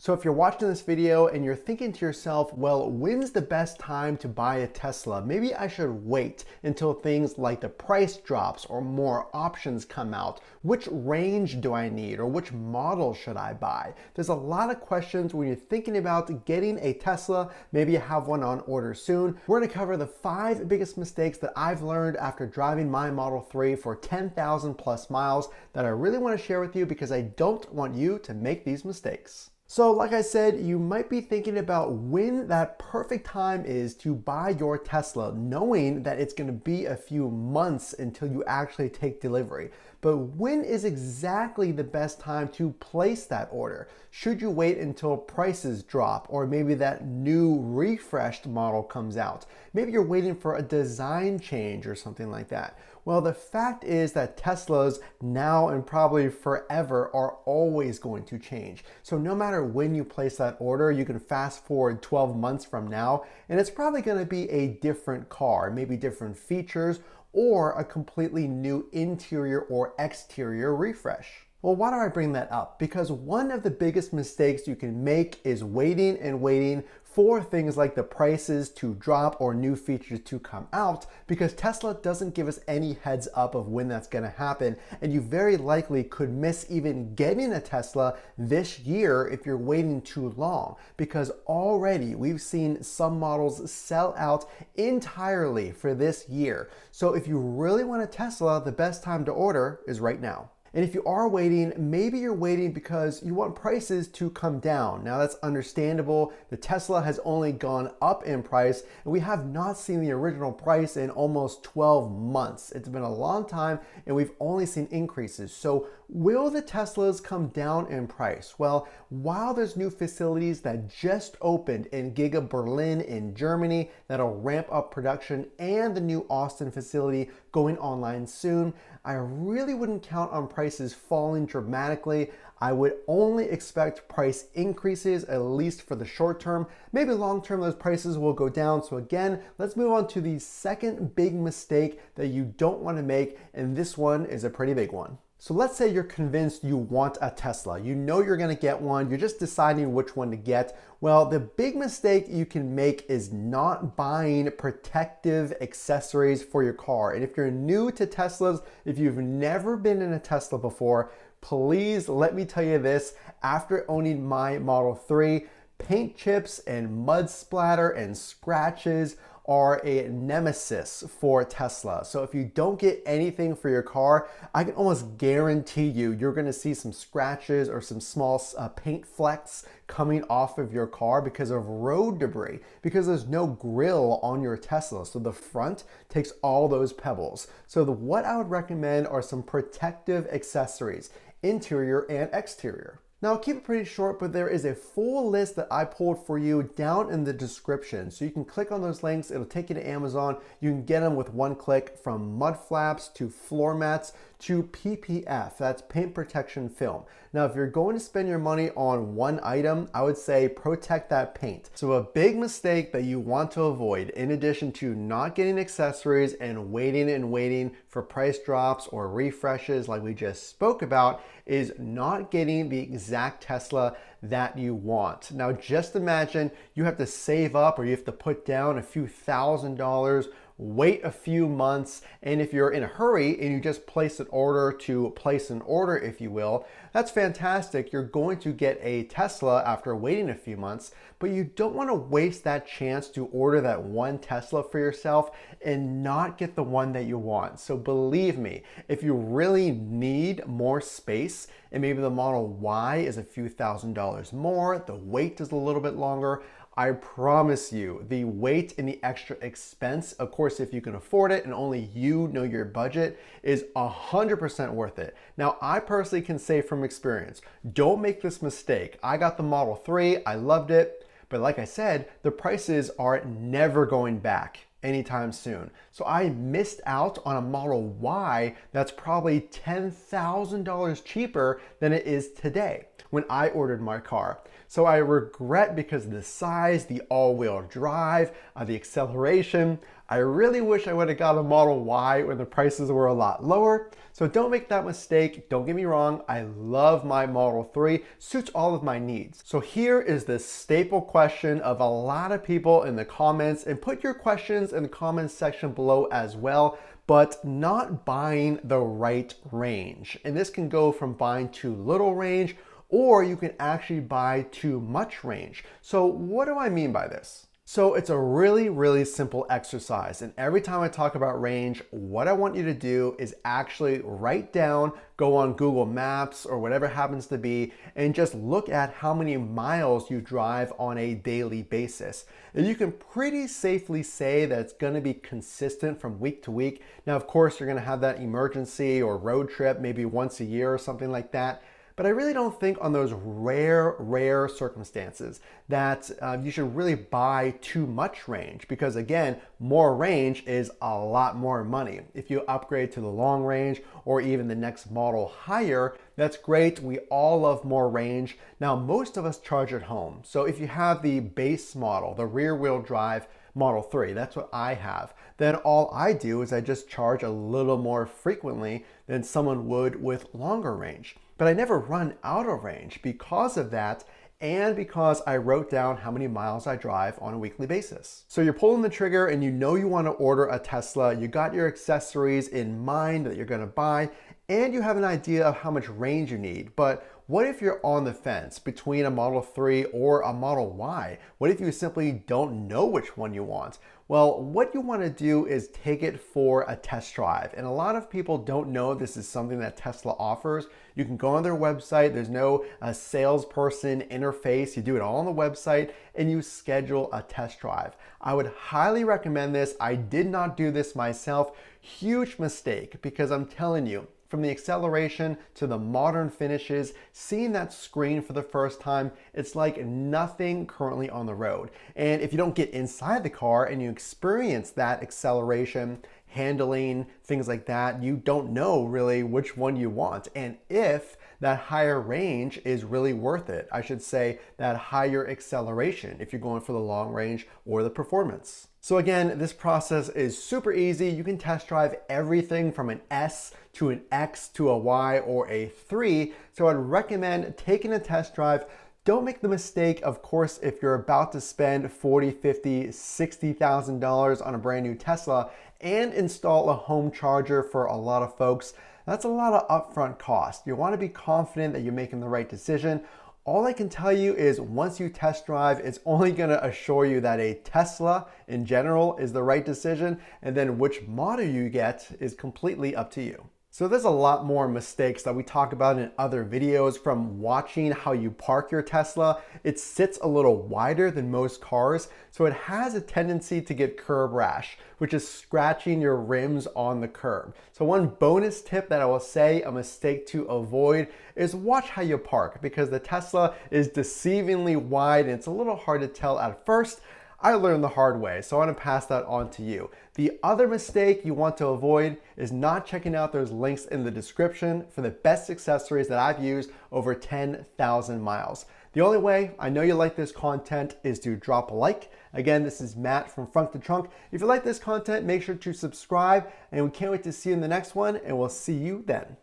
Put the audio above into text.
So if you're watching this video and you're thinking to yourself, well, when's the best time to buy a Tesla? Maybe I should wait until things like the price drops or more options come out. Which range do I need or which model should I buy? There's a lot of questions when you're thinking about getting a Tesla. Maybe you have one on order soon. We're gonna cover the 5 biggest mistakes that I've learned after driving my Model 3 for 10,000 plus miles that I really wanna share with you because I don't want you to make these mistakes. So like I said, you might be thinking about when that perfect time is to buy your Tesla, knowing that it's gonna be a few months until you actually take delivery. But when is exactly the best time to place that order? Should you wait until prices drop or maybe that new refreshed model comes out? Maybe you're waiting for a design change or something like that. Well, the fact is that Teslas now and probably forever are always going to change. So no matter when you place that order, you can fast forward 12 months from now, and it's probably going to be a different car, maybe different features, or a completely new interior or exterior refresh. Well, why do I bring that up? Because one of the biggest mistakes you can make is waiting and waiting for things like the prices to drop or new features to come out, because Tesla doesn't give us any heads up of when that's going to happen, and you very likely could miss even getting a Tesla this year if you're waiting too long, because already we've seen some models sell out entirely for this year. So if you really want a Tesla, the best time to order is right now. And if you are waiting, maybe you're waiting because you want prices to come down. Now that's understandable. The Tesla has only gone up in price, and we have not seen the original price in almost 12 months. It's been a long time, and we've only seen increases. So will the Teslas come down in price? Well, while there's new facilities that just opened in Giga Berlin in Germany that'll ramp up production, and the new Austin facility going online soon, I really wouldn't count on prices falling dramatically. I would only expect price increases, at least for the short term. Maybe long term those prices will go down. So again, let's move on to the second big mistake that you don't want to make, and this one is a pretty big one. So let's say you're convinced you want a Tesla. You know you're gonna get one, you're just deciding which one to get. Well, the big mistake you can make is not buying protective accessories for your car. And if you're new to Teslas, if you've never been in a Tesla before, please let me tell you this, after owning my Model 3, paint chips and mud splatter and scratches are a nemesis for Tesla. So if you don't get anything for your car, I can almost guarantee you're gonna see some scratches or some small paint flecks coming off of your car because of road debris, because there's no grill on your Tesla. So the front takes all those pebbles. So what I would recommend are some protective accessories, interior and exterior. Now I'll keep it pretty short, but there is a full list that I pulled for you down in the description. So you can click on those links, it'll take you to Amazon. You can get them with one click, from mud flaps to floor mats to PPF, that's paint protection film. Now if you're going to spend your money on one item, I would say protect that paint. So a big mistake that you want to avoid, in addition to not getting accessories and waiting for price drops or refreshes like we just spoke about, is not getting the exact Tesla that you want. Now just imagine you have to save up or you have to put down a few $1,000s, wait a few months, and if you're in a hurry and you just place an order to place an order, if you will, that's fantastic. You're going to get a Tesla after waiting a few months, but you don't want to waste that chance to order that one Tesla for yourself and not get the one that you want. So believe me, if you really need more space, and maybe the Model Y is a few $1,000s more, the wait is a little bit longer, I promise you, the wait and the extra expense, of course, if you can afford it and only you know your budget, is 100% worth it. Now, I personally can say from experience, don't make this mistake. I got the Model 3, I loved it, but like I said, the prices are never going back anytime soon. So I missed out on a Model Y that's probably $10,000 cheaper than it is today when I ordered my car. So I regret, because of the size, the all-wheel drive, the acceleration, I really wish I would have got a Model Y when the prices were a lot lower. So don't make that mistake. Don't get me wrong. I love my Model 3, suits all of my needs. So here is the staple question of a lot of people in the comments, and put your questions in the comments section below as well, but not buying the right range. And this can go from buying too little range, or you can actually buy too much range. So what do I mean by this? So it's a really simple exercise. And every time I talk about range, what I want you to do is actually write down, go on Google Maps or whatever happens to be, and just look at how many miles you drive on a daily basis. And you can pretty safely say that it's gonna be consistent from week to week. Now, of course, you're gonna have that emergency or road trip maybe once a year or something like that. But I really don't think on those rare circumstances that you should really buy too much range, because again, more range is a lot more money. If you upgrade to the long range or even the next model higher, that's great. We all love more range. Now, most of us charge at home. So if you have the base model, the rear wheel drive Model 3, that's what I have, then all I do is I just charge a little more frequently than someone would with longer range. But I never run out of range because of that, and because I wrote down how many miles I drive on a weekly basis. So you're pulling the trigger and you know you want to order a Tesla, you got your accessories in mind that you're going to buy, and you have an idea of how much range you need. But what if you're on the fence between a Model 3 or a Model Y? What if you simply don't know which one you want? Well, what you want to do is take it for a test drive. And a lot of people don't know this is something that Tesla offers. You can go on their website. There's no salesperson interface. You do it all on the website and you schedule a test drive. I would highly recommend this. I did not do this myself. Huge mistake, because I'm telling you, from the acceleration to the modern finishes, seeing that screen for the first time, it's like nothing currently on the road. And if you don't get inside the car and you experience that acceleration, handling, things like that, you don't know really which one you want. And if that higher range is really worth it. I should say that higher acceleration if you're going for the long range or the performance. So again, this process is super easy. You can test drive everything from an S to an X to a Y or a 3. So I'd recommend taking a test drive. Don't make the mistake, of course, if you're about to spend $40,000, $50,000, $60,000 on a brand new Tesla and install a home charger. For a lot of folks, that's a lot of upfront cost. You want to be confident that you're making the right decision. All I can tell you is once you test drive, it's only going to assure you that a Tesla in general is the right decision, and then which model you get is completely up to you. So there's a lot more mistakes that we talk about in other videos, from watching how you park your Tesla. It sits a little wider than most cars, so it has a tendency to get curb rash, which is scratching your rims on the curb. So one bonus tip that I will say, a mistake to avoid, is watch how you park, because the Tesla is deceivingly wide and it's a little hard to tell at first. I learned the hard way, so I want to pass that on to you. The other mistake you want to avoid is not checking out those links in the description for the best accessories that I've used over 10,000 miles. The only way I know you like this content is to drop a like. Again, this is Matt from Frunk to Trunk. If you like this content, make sure to subscribe, and we can't wait to see you in the next one, and we'll see you then.